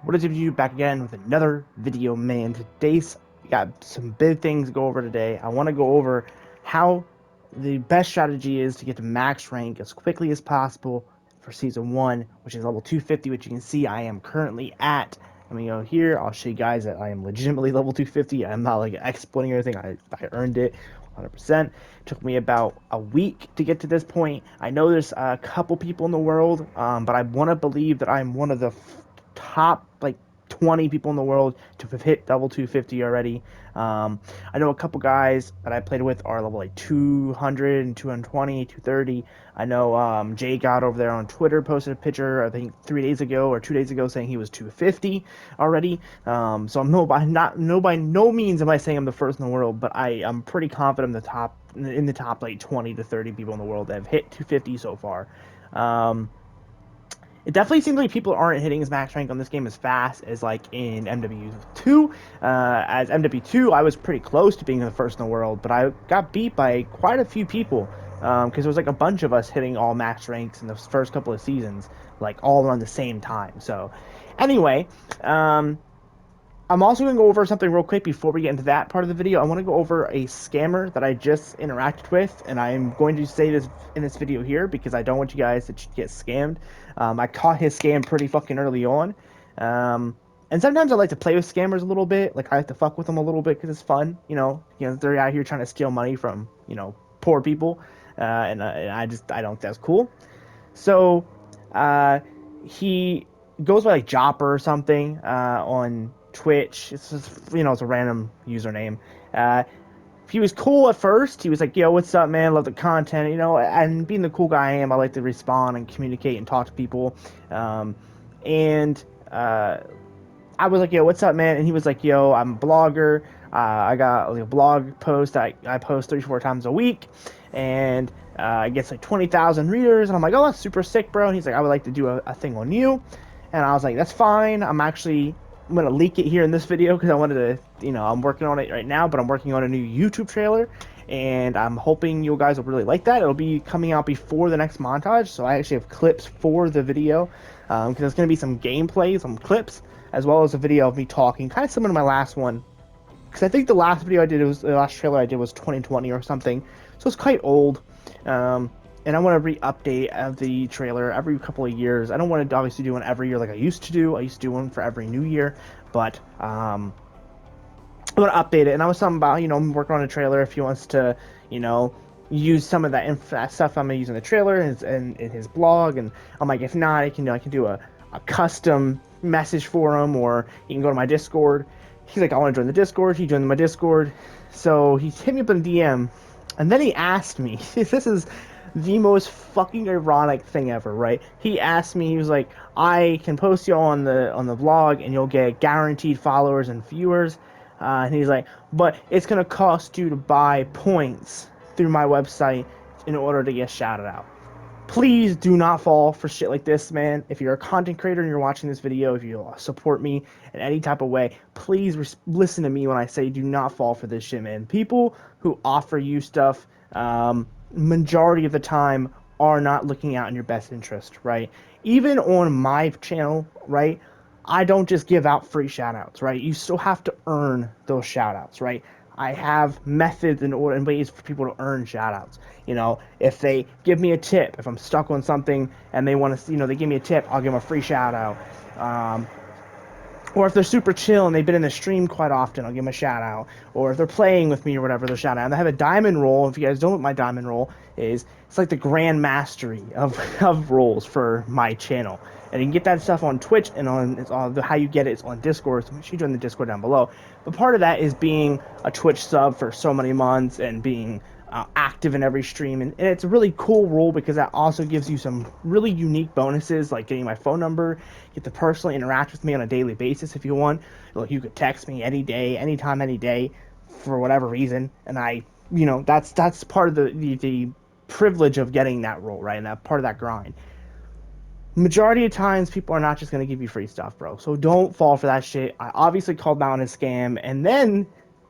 What is it you back again with another video, man? Today's got some big things to go over today. I want to go over how the best strategy is to get to max rank as quickly as possible for season 1, which is level 250, which you can see I am currently at. Let me go here. I'll show you guys that I am legitimately level 250. I'm not like exploiting or anything. I earned it 100%. It took me about a week to get to this point. I know there's a couple people in the world, but I want to believe that I'm one of the top like 20 people in the world to have hit level 250 already. I know a couple guys that I played with are level like 200 and 220, 230. I know Jay got over there on Twitter posted a picture I think 3 days ago or 2 days ago saying he was 250 already. So I'm by no means am I saying I'm the first in the world, but I'm pretty confident in the top like 20 to 30 people in the world that have hit 250 so far. It definitely seems like people aren't hitting his max rank on this game as fast as like in MW2. As MW2, I was pretty close to being the first in the world, but I got beat by quite a few people because there was like a bunch of us hitting all max ranks in the first couple of seasons, like all around the same time. So, anyway, I'm also going to go over something real quick before we get into that part of the video. I want to go over a scammer that I just interacted with, and I'm going to say this in this video here because I don't want you guys to get scammed. I caught his scam pretty fucking early on. And sometimes I like to play with scammers a little bit. Like, I like to fuck with them a little bit because it's fun. They're out here trying to steal money from, poor people. And I don't think that's cool. So, he goes by like Jopper or something on Twitch. It's just, it's a random username. He was cool at first. He was like, "Yo, what's up, man? Love the content." And being the cool guy I am, I like to respond and communicate and talk to people. And I was like, "Yo, what's up, man?" And he was like, "Yo, I'm a blogger. I got like a blog post I post 3-4 times a week, and it gets like 20,000 readers." And I'm like, "Oh, that's super sick, bro." And he's like, "I would like to do a thing on you." And I was like, "That's fine. I'm going to leak it here in this video because I wanted to, I'm working on it right now, but I'm working on a new YouTube trailer, and I'm hoping you guys will really like that. It'll be coming out before the next montage, so I actually have clips for the video because there's going to be some gameplay, some clips, as well as a video of me talking, kind of similar to my last one, because I think the last trailer I did was 2020 or something, so it's quite old. And I want to re-update of the trailer every couple of years. I don't want to obviously do one every year like I used to do. I used to do one for every new year, but I want to update it. And I was talking about, I'm working on a trailer if he wants to, use some of that stuff I'm going to use in the trailer and in his blog. And I'm like, if not, I can do a custom message for him, or you can go to my Discord. He's like, I want to join the Discord. He joined my Discord. So he hit me up in a DM, and then he asked me, this is the most fucking ironic thing ever, right? He asked me, he was like, I can post you on the vlog and you'll get guaranteed followers and viewers. And he's like, but it's gonna cost you to buy points through my website in order to get shouted out. Please do not fall for shit like this, man. If you're a content creator and you're watching this video, if you support me in any type of way, please listen to me when I say do not fall for this shit, man. People who offer you stuff, majority of the time are not looking out in your best interest, right? Even on my channel, right, I don't just give out free shoutouts, right? You still have to earn those shoutouts, right? I have methods and ways for people to earn shoutouts. If they give me a tip, if I'm stuck on something and they want to, they give me a tip, I'll give them a free shoutout. Or if they're super chill and they've been in the stream quite often, I'll give them a shout out. Or if they're playing with me or whatever, they'll shout out. And I have a diamond roll. If you guys don't know what my diamond roll is, it's like the grand mastery of rolls for my channel. And you can get that stuff on Twitch, and how you get it is on Discord. So make sure you join the Discord down below. But part of that is being a Twitch sub for so many months and being active in every stream, and it's a really cool role because that also gives you some really unique bonuses, like getting my phone number. You get to personally interact with me on a daily basis if you want. Like, you could text me any day, anytime, any day, for whatever reason, and that's part of the privilege of getting that role, right? And that part of that grind. Majority of times, people are not just going to give you free stuff, bro. So don't fall for that shit. I obviously called down his scam, and then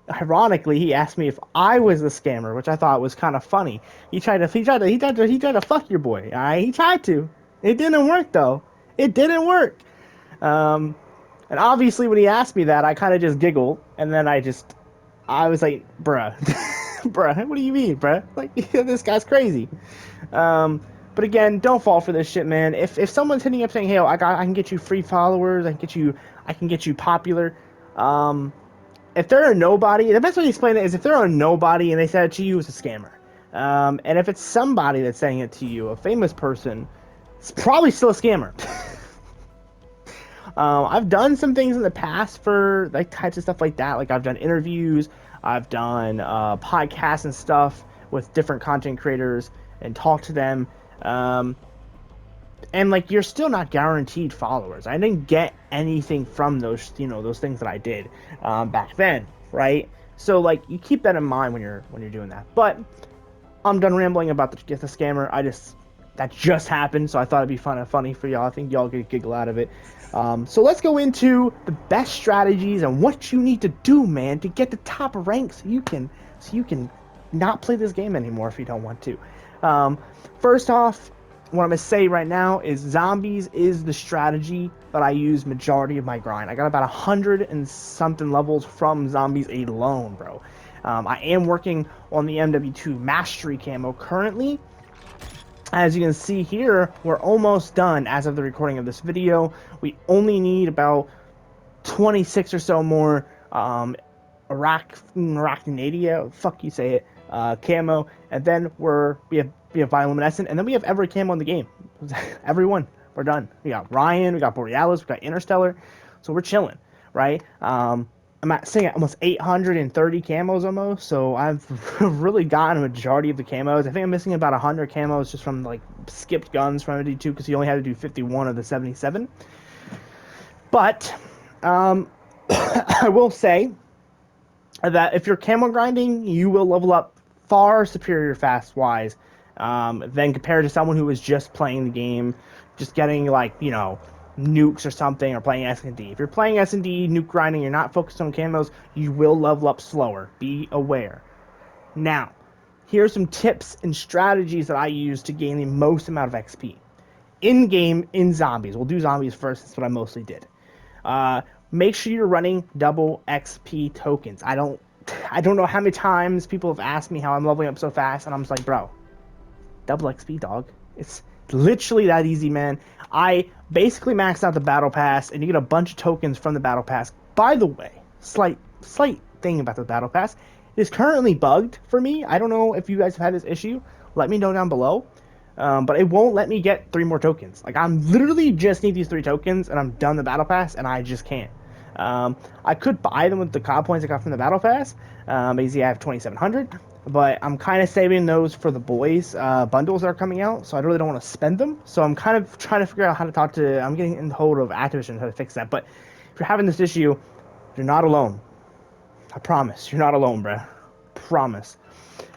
ironically, he asked me if I was the scammer, which I thought was kind of funny. He tried to fuck your boy. All right, he tried to. It didn't work though. It didn't work. And obviously, when he asked me that, I kind of just giggled, and then I was like, bruh, bruh, what do you mean, bruh? Like, this guy's crazy. Um, but again, don't fall for this shit, man. If someone's hitting up saying, hey, I can get you free followers, I can get you popular. Um, if they're a nobody, the best way to explain it is if they're a nobody and they said it to you, it's a scammer. And if it's somebody that's saying it to you, a famous person, it's probably still a scammer. I've done some things in the past for like types of stuff like that. Like I've done interviews, I've done podcasts and stuff with different content creators and talked to them. Um, and like you're still not guaranteed followers. I didn't get anything from those, those things that I did back then, right? So like you keep that in mind when you're doing that. But I'm done rambling about the scammer. That just happened, so I thought it'd be funny for y'all. I think y'all get a giggle out of it. So let's go into the best strategies and what you need to do, man, to get the top rank so you can not play this game anymore if you don't want to. First off, what I'm gonna say right now is zombies is the strategy that I use majority of my grind. I got about 100 and something levels from zombies alone, bro. I am working on the mw2 mastery camo currently. As you can see here, we're almost done as of the recording of this video. We only need about 26 or so more arachnidia, fuck you say it, camo, and then we have bioluminescent, and then we have every camo in the game. Every one. We're done. We got Ryan, we got Borealis, we got Interstellar, so we're chilling, right? I'm sitting at almost 830 camos almost, so I've really gotten a majority of the camos. I think I'm missing about 100 camos just from like skipped guns from MD2 because he only had to do 51 of the 77. But I will say that if you're camo grinding, you will level up far superior fast wise than compared to someone who was just playing the game, just getting like, nukes or something, or playing S&D. If you're playing S&D, nuke grinding, you're not focused on camos, you will level up slower. Be aware. Now, here's some tips and strategies that I use to gain the most amount of XP. In-game, in zombies. We'll do zombies first, that's what I mostly did. Make sure you're running double XP tokens. I don't know how many times people have asked me how I'm leveling up so fast, and I'm just like, bro, double XP, dog. It's literally that easy, man. I basically maxed out the battle pass, and you get a bunch of tokens from the battle pass. By the way, slight thing about the battle pass, it is currently bugged for me. I don't know if you guys have had this issue. Let me know down below. But it won't let me get 3 more tokens. Like, I'm literally just need these 3 tokens, and I'm done the battle pass, and I just can't. I could buy them with the COD points I got from the battle pass. Easy, I have 2,700. But I'm kind of saving those for the boys bundles that are coming out, so I really don't want to spend them. So I'm kind of trying to figure out how to talk to. I'm getting in hold of Activision how to fix that. But if you're having this issue, you're not alone. I promise, you're not alone, bruh. Promise.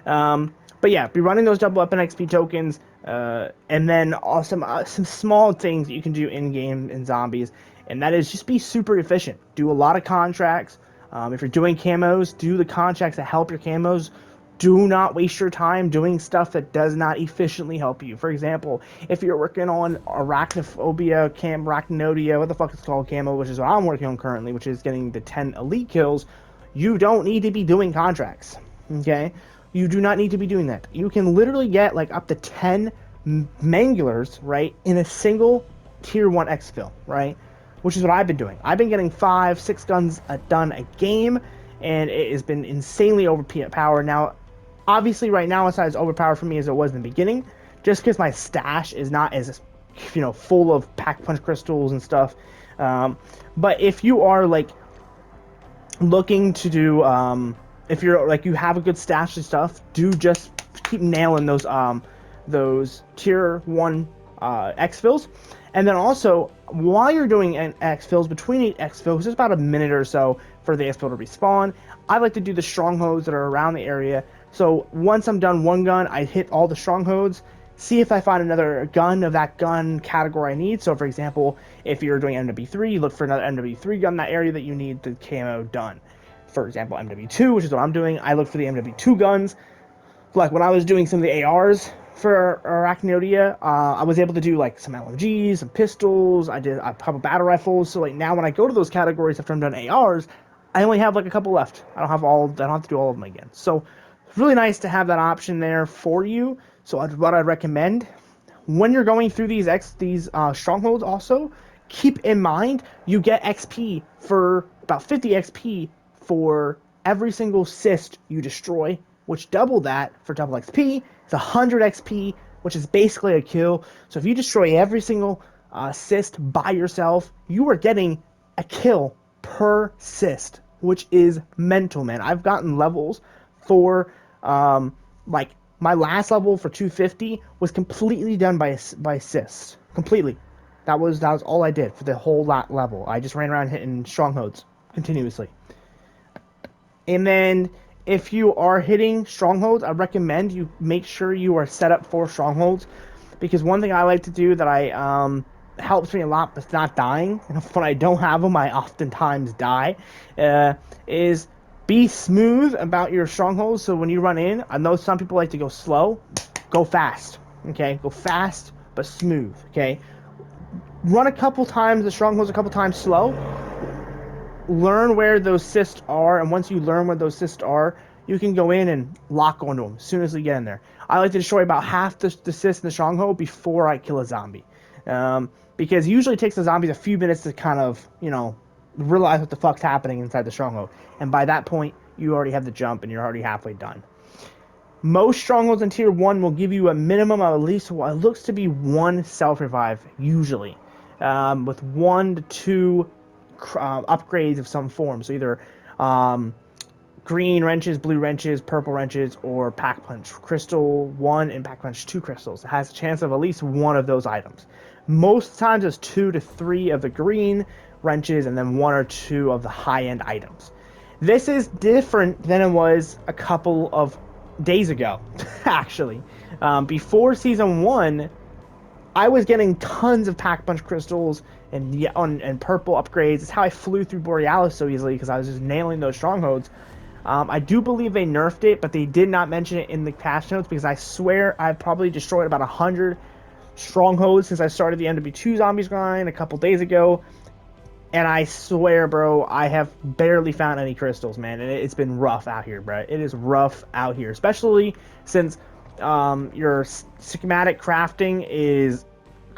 But yeah, be running those double weapon XP tokens, and then some small things that you can do in game in zombies, and that is just be super efficient. Do a lot of contracts. If you're doing camos, do the contracts that help your camos. Do not waste your time doing stuff that does not efficiently help you. For example, if you're working on arachnophobia, arachnodia, what the fuck it's called, camo, which is what I'm working on currently, which is getting the 10 elite kills, you don't need to be doing contracts, okay? You do not need to be doing that. You can literally get like up to 10 mangulars, right, in a single tier 1 exfil, right? Which is what I've been doing. I've been getting 5-6 guns done a game, and it has been insanely overpowered. Now, obviously, right now, it's not as overpowered for me as it was in the beginning, just because my stash is not as, full of pack punch crystals and stuff. But if you are, like, looking to do, if you're, like, you have a good stash of stuff, do just keep nailing those tier 1 exfils. And then also, while you're doing exfils, between each exfils, just about a minute or so for the exfil to respawn, I like to do the strongholds that are around the area. So once I'm done one gun, I hit all the strongholds, see if I find another gun of that gun category I need. So for example, if you're doing mw3, you look for another mw3 gun in that area that you need the camo done. For example, mw2, which is what I'm doing, I look for the mw2 guns. Like when I was doing some of the ARs, For Arachnodia, I was able to do like some LMGs, some pistols. I did a couple battle rifles. So like now when I go to those categories after I'm done ARs, I only have like a couple left. I don't have all. I don't have to do all of them again. So it's really nice to have that option there for you. So what I'd recommend when you're going through these strongholds, also keep in mind you get XP for about 50 XP for every single cyst you destroy, which double that for double XP. It's 100 XP, which is basically a kill. So if you destroy every single cyst by yourself, you are getting a kill per cyst, which is mental, man. I've gotten levels for like my last level for 250 was completely done by assists. Completely. That was all I did for the whole level. I just ran around hitting strongholds continuously. And then if you are hitting strongholds, I recommend you make sure you are set up for strongholds, because one thing I like to do that I helps me a lot with not dying, and when I don't have them, I oftentimes die, is be smooth about your strongholds. So when you run in, I know some people like to go slow, go fast. Okay, go fast but smooth. Okay, run a couple times the strongholds, a couple times slow. Learn where those cysts are, and once you learn where those cysts are, you can go in and lock onto them as soon as you get in there. I like to destroy about half the cysts in the stronghold before I kill a zombie, because it usually takes the zombies a few minutes to kind of, realize what the fuck's happening inside the stronghold, and by that point, you already have the jump and you're already halfway done. Most strongholds in tier 1 will give you a minimum of at least what looks to be one self-revive, usually, with 1 to 2 upgrades of some form. So either green wrenches, blue wrenches, purple wrenches, or pack punch crystal 1 and pack punch 2 crystals. It has a chance of at least one of those items. Most times it's 2 to 3 of the green wrenches and then 1 or 2 of the high-end items. This is different than it was a couple of days ago, actually. Before season 1, I was getting tons of pack punch crystals and purple upgrades. It's how I flew through Borealis so easily, because I was just nailing those strongholds. I do believe they nerfed it, but they did not mention it in the patch notes, because I swear I've probably destroyed about 100 strongholds since I started the MW2 zombies grind a couple days ago. And I swear, bro, I have barely found any crystals, man. And it's been rough out here, bro. It is rough out here, especially since your schematic crafting is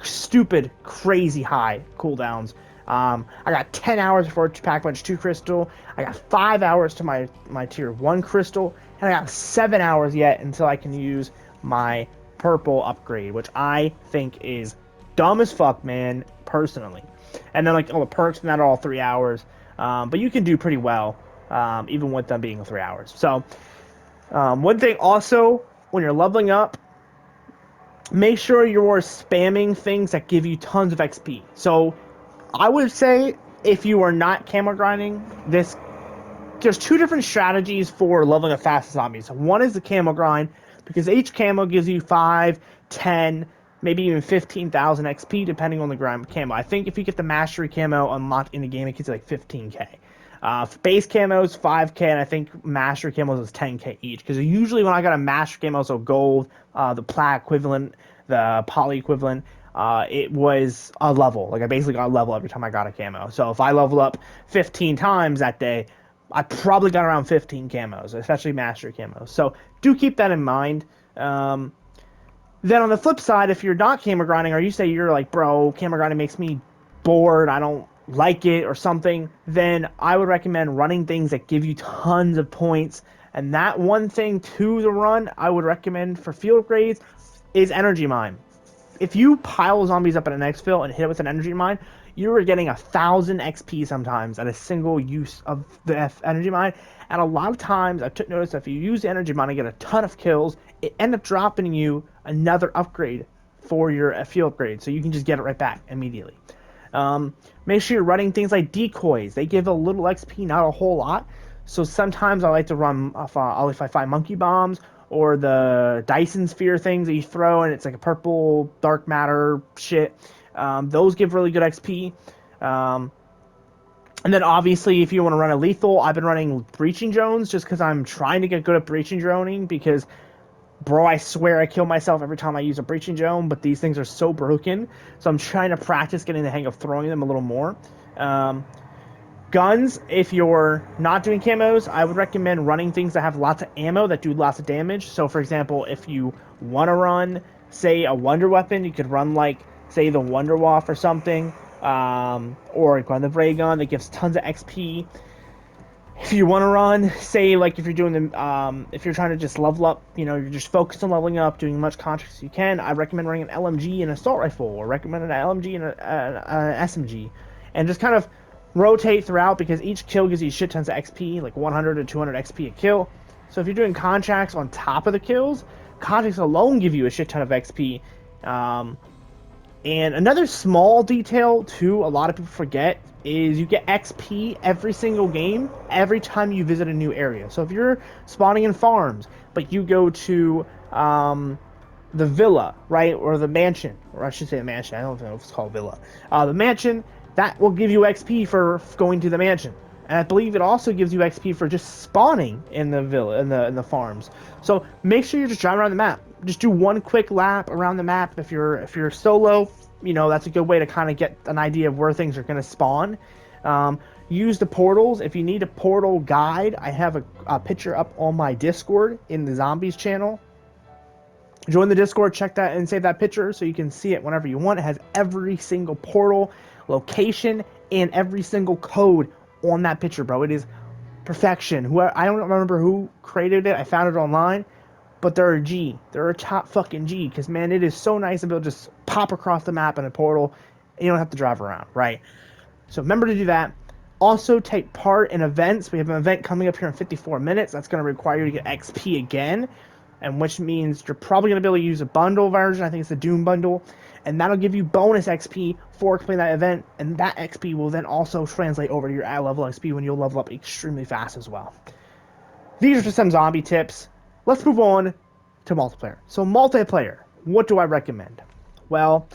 stupid, crazy high cooldowns. I got 10 hours before pack punch 2 crystal. I got 5 hours to my tier 1 crystal. And I got 7 hours yet until I can use my purple upgrade, which I think is dumb as fuck, man, personally. And then like all the perks and that are all 3 hours. But you can do pretty well, even with them being 3 hours. So one thing also, when you're leveling up, make sure you're spamming things that give you tons of XP. So I would say if you are not camo grinding, there's 2 different strategies for leveling up fast zombies. One is the camo grind, because each camo gives you 5, 10, maybe even 15,000 XP depending on the grind camo. I think if you get the mastery camo unlocked in the game, it gets like 15k. Base camos 5k, and I think mastery camos is 10k each. Because usually when I got a mastery camo, so gold, the plat equivalent, the poly equivalent, it was a level. Like I basically got a level every time I got a camo. So if I level up 15 times that day, I probably got around 15 camos, especially mastery camos. So do keep that in mind. Then on the flip side, if you're not camo grinding, or you say you're like, bro, camo grinding makes me bored, I don't like it or something, then I would recommend running things that give you tons of points. And that one thing to the run I would recommend for field upgrades is energy mine. If you pile zombies up in an exfil and hit it with an energy mine, you are getting 1,000 XP sometimes at a single use of the energy mine. And a lot of times, I took notice that if you use the energy mine and get a ton of kills, it ends up dropping you another upgrade for your field upgrade. So you can just get it right back immediately. Make sure you're running things like decoys. They give a little XP, not a whole lot. So sometimes I like to run if I find monkey bombs, or the Dyson sphere things that you throw, and it's like a purple dark matter shit. Those give really good XP. And then obviously, if you want to run a lethal, I've been running breaching drones just because I'm trying to get good at breaching droning, because Bro, I swear I kill myself every time I use a breaching zone, but these things are so broken. So I'm trying to practice getting the hang of throwing them a little more. Um, Guns, if you're not doing camos, I would recommend running things that have lots of ammo that do lots of damage. So, for example, if you want to run, say, a wonder weapon, you could run, like, say, the Wonder Waff or something, or run the ray gun that gives tons of XP. If you want to run, say, like, if you're doing the, if you're trying to just level up, you're just focused on leveling up, doing as much contracts as you can, I recommend running an LMG and an assault rifle, or recommend an LMG and an SMG, and just kind of rotate throughout, because each kill gives you shit tons of XP, like 100 to 200 XP a kill. So if you're doing contracts on top of the kills, contracts alone give you a shit ton of XP. And another small detail, too, a lot of people forget, is you get XP every single game, every time you visit a new area. So if you're spawning in farms, but you go to the villa, right, or the mansion, or I should say the mansion, I don't know if it's called villa. The mansion, that will give you XP for going to the mansion. And I believe it also gives you XP for just spawning in the villa, in the farms. So make sure you're just driving around the map. Just do one quick lap around the map. If you're solo, that's a good way to kind of get an idea of where things are going to spawn. Use the portals. If you need a portal guide, I have a picture up on my Discord in the Zombies channel. Join the Discord, check that, and save that picture so you can see it whenever you want. It has every single portal, location, and every single code on that picture, bro. It is perfection. I don't remember who created it. I found it online, but they're a G. They're a top fucking G, because, man, it is so nice to be able to just pop across the map in a portal, and you don't have to drive around, right? So remember to do that. Also, take part in events. We have an event coming up here in 54 minutes. That's going to require you to get XP again, and which means you're probably going to be able to use a bundle version. I think it's the Doom bundle, and that'll give you bonus XP for completing that event, and that XP will then also translate over to your ad level XP when you'll level up extremely fast as well. These are just some zombie tips. Let's move on to multiplayer. So multiplayer, what do I recommend? Well,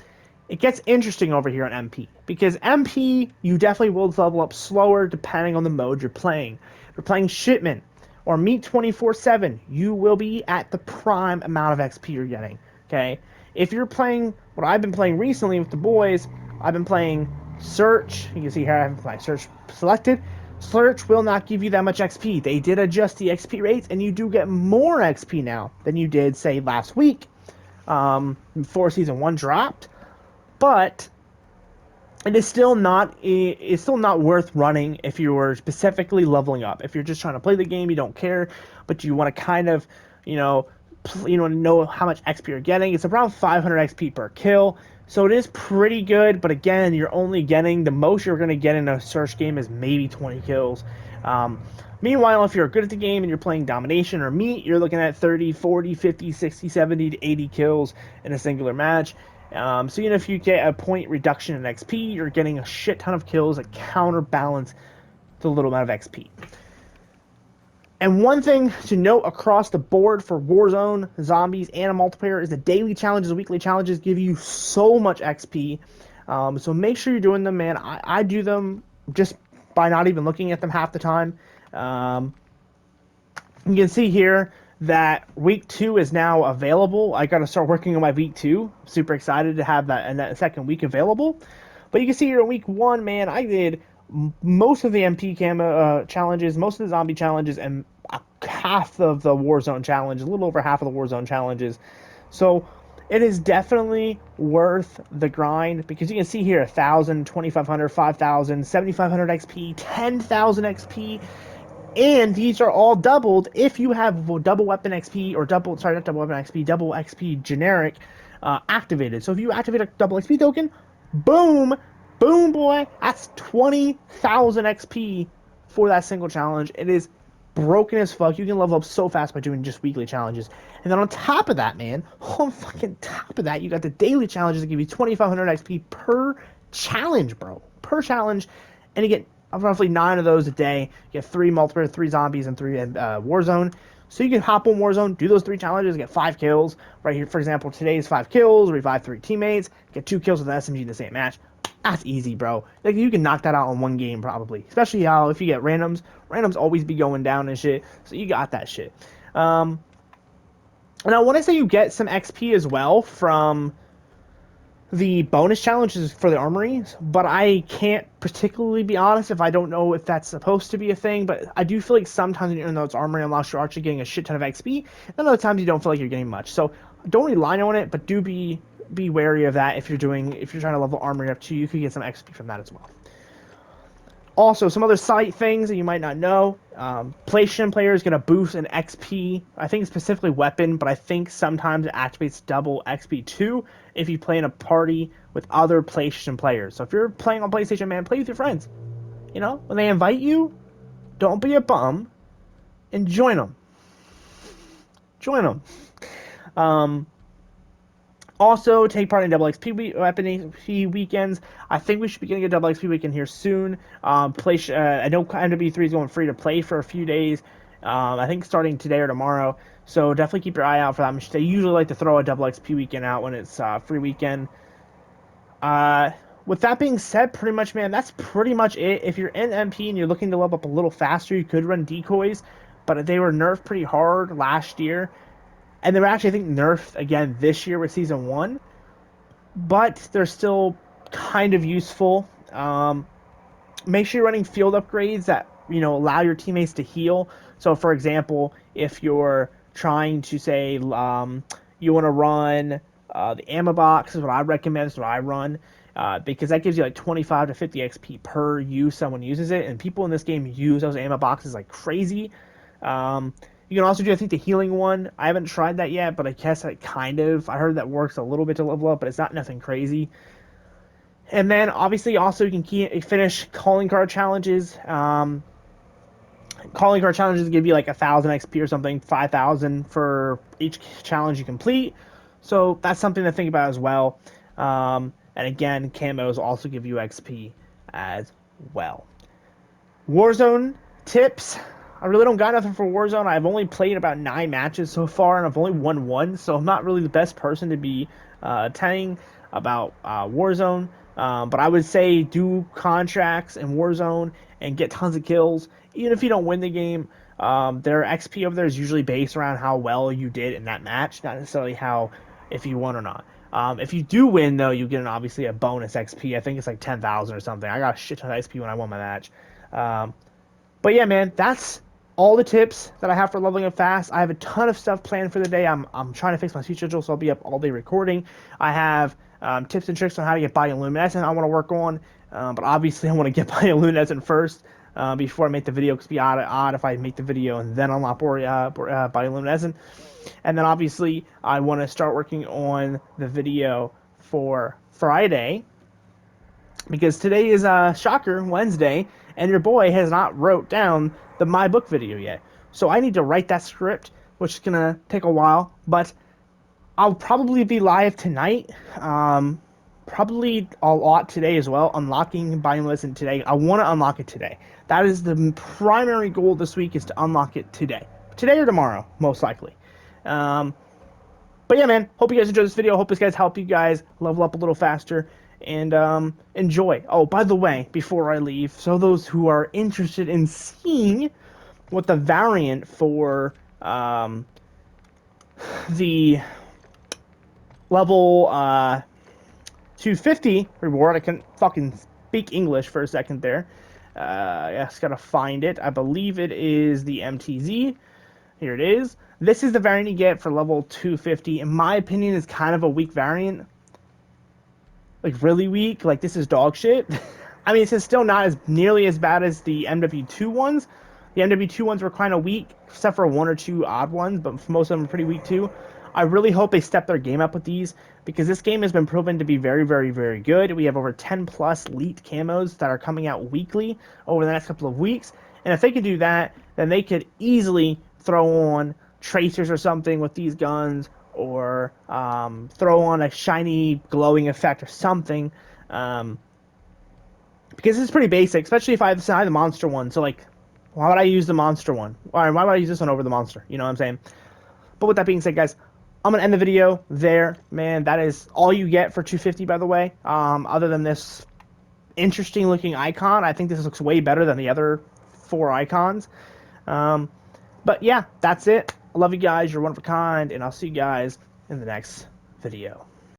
it gets interesting over here on MP, because MP, you definitely will level up slower depending on the mode you're playing. If you're playing Shipment or Meat 24/7, you will be at the prime amount of XP you're getting, okay? If you're playing what I've been playing recently with the boys, I've been playing Search. You can see here I have my Search selected. Search will not give you that much XP. They did adjust the XP rates, and you do get more XP now than you did, say, last week, before Season 1 dropped. But it's still not worth running if you were specifically leveling up. If you're just trying to play the game, you don't care, but you want to kind of, know how much XP you're getting. It's around 500 XP per kill, so it is pretty good. But again, you're only getting, the most you're going to get in a Search game is maybe 20 kills. Meanwhile, if you're good at the game and you're playing Domination or Meat, you're looking at 30, 40, 50, 60, 70 to 80 kills in a singular match. So if you get a point reduction in XP, you're getting a shit ton of kills that counterbalance the little amount of XP. And one thing to note across the board for Warzone, Zombies, and a multiplayer is the daily challenges, weekly challenges give you so much XP. So make sure you're doing them, man. I do them just by not even looking at them half the time. You can see here that week 2 is now available. I got to start working on my week 2. Super excited to have that and that second week available. But you can see here in week 1, man, I did most of the MP challenges, most of the zombie challenges, and half of the Warzone challenge, a little over half of the Warzone challenges. So it is definitely worth the grind, because you can see here 1,000, 2,500, 5,000, 7,500 XP, 10,000 XP. And these are all doubled if you have double weapon XP, or double XP generic activated. So if you activate a double XP token, boom, boy, that's 20,000 XP for that single challenge. It is broken as fuck. You can level up so fast by doing just weekly challenges. And then on top of that, man, on fucking top of that, you got the daily challenges that give you 2,500 XP per challenge, bro. Per challenge. And you get roughly 9 of those a day. You get 3 multiplayer, 3 zombies, and 3 Warzone. So you can hop on Warzone, do those 3 challenges, get 5 kills. Right here, for example, today's 5 kills, revive 3 teammates, get 2 kills with an SMG in the same match. That's easy, bro. Like, you can knock that out in one game, probably. Especially if you get randoms. Randoms always be going down and shit. So you got that shit. And I want to say you get some XP as well from the bonus challenges for the armories, but I can't particularly be honest if I don't know if that's supposed to be a thing. But I do feel like sometimes even though it's armory unlocks, you're actually getting a shit ton of XP, and other times you don't feel like you're getting much. So don't rely on it, but do be wary of that if you're trying to level armory up too. You could get some XP from that as well. Also, some other site things that you might not know. PlayStation players get a boost in XP. I think specifically weapon, but I think sometimes it activates double XP too if you play in a party with other PlayStation players. So if you're playing on PlayStation, man, play with your friends. You know, when they invite you, don't be a bum and join them. Join them. Um, Also, take part in double XP weapon XP weekends. I think we should be getting a double XP weekend here soon. I know mw3 is going free to play for a few days. I think starting today or tomorrow. So definitely keep your eye out for that. They usually like to throw a double XP weekend out when it's free weekend. With that being said, pretty much, man, that's pretty much it. If you're in MP and you're looking to level up a little faster, you could run decoys, but they were nerfed pretty hard last year. And they were actually, I think, nerfed again this year with Season 1. But they're still kind of useful. Make sure you're running field upgrades that, allow your teammates to heal. So, for example, if you're trying to say you want to run the ammo box, is what I recommend, is what I run. Because that gives you like 25 to 50 XP per use someone uses it. And people in this game use those ammo boxes like crazy. You can also do, I think, the healing one. I haven't tried that yet, but I guess I heard that works a little bit to level up, but it's not nothing crazy. And then, obviously, also you can finish calling card challenges. Calling card challenges give you like 1,000 XP or something, 5,000 for each challenge you complete. So that's something to think about as well. And again, camos also give you XP as well. Warzone tips. I really don't got nothing for Warzone. I've only played about 9 matches so far, and I've only won 1, so I'm not really the best person to be telling about Warzone. But I would say do contracts in Warzone and get tons of kills. Even if you don't win the game, their XP over there is usually based around how well you did in that match, not necessarily how if you won or not. If you do win, though, you get obviously a bonus XP. I think it's like 10,000 or something. I got a shit ton of XP when I won my match. But yeah, man, that's all the tips that I have for leveling up fast. I have a ton of stuff planned for the day. I'm trying to fix my sleep schedule, so I'll be up all day recording. I have tips and tricks on how to get bioluminescent I want to work on, but obviously I want to get bioluminescent first before I make the video, because it'd be odd if I make the video and then unlock bioluminescent. And then obviously I want to start working on the video for Friday, because today is shocker Wednesday, and your boy has not wrote down the my book video yet. So I need to write that script, which is gonna take a while, but I'll probably be live tonight. Probably a lot today as well. Unlocking bioluminescent today. I want to unlock it today. That is the primary goal this week, is to unlock it today. Today or tomorrow, most likely. But yeah, man, hope you guys enjoyed this video. Hope this guys help you guys level up a little faster and enjoy. Oh, by the way, before I leave, so those who are interested in seeing what the variant for the level 250 reward, I couldn't fucking speak English for a second there. I just gotta find it. I believe it is the MTZ. Here it is. This is the variant you get for level 250. In my opinion, is kind of a weak variant. Like, really weak. Like, this is dog shit. I mean, it's still not as nearly as bad as the MW2 ones. The MW2 ones were kind of weak, except for 1 or 2 odd ones, but most of them are pretty weak too. I really hope they step their game up with these, because this game has been proven to be very, very, very good. We have over 10 plus elite camos that are coming out weekly over the next couple of weeks. And if they could do that, then they could easily throw on tracers or something with these guns, or throw on a shiny glowing effect or something, because it's pretty basic, especially if I have the monster one. So, like, why would I use the monster one? Why would I use this one over the monster? You know what I'm saying? But with that being said, guys, I'm going to end the video there. Man, that is all you get for 250, by the way. Other than this interesting looking icon, I think this looks way better than the other 4 icons. But yeah, that's it. I love you guys. You're one of a kind, and I'll see you guys in the next video.